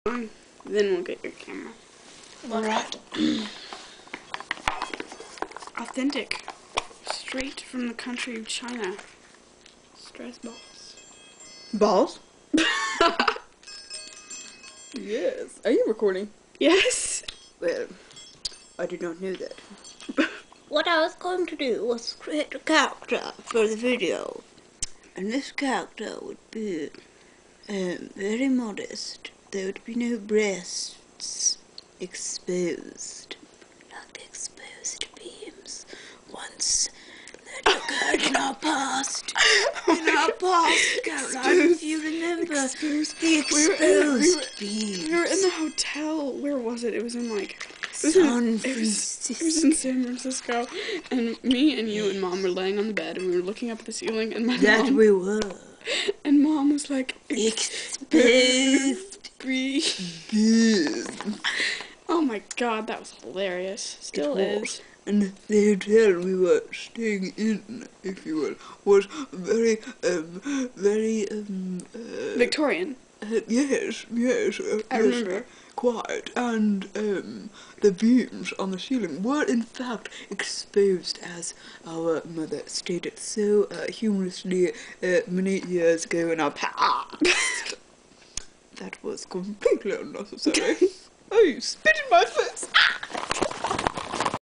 Then we'll get your camera. Alright. Authentic. Straight from the country of China. Stress balls. Balls? Yes. Are you recording? Yes. Well, I did not know that. What I was going to do was create a character for the video. And this character would be very modest. There would be no breasts exposed, like the exposed beams once that occurred in our past. In our past, Caroline, if you remember, the exposed beams. We were in the hotel. Where was it? It was in like... It was in San Francisco, and me and you and Mom were laying on the bed, and we were looking up at the ceiling, and we were. And Mom was like, exposed beams. Oh my God, that was hilarious. Still is. And the hotel we were staying in, if you will, was very, Victorian. Yes. I remember. Quite, and the beams on the ceiling were in fact exposed, as our mother stated so humorously many years ago in our past. That was completely unnecessary. Oh, you spit in my face!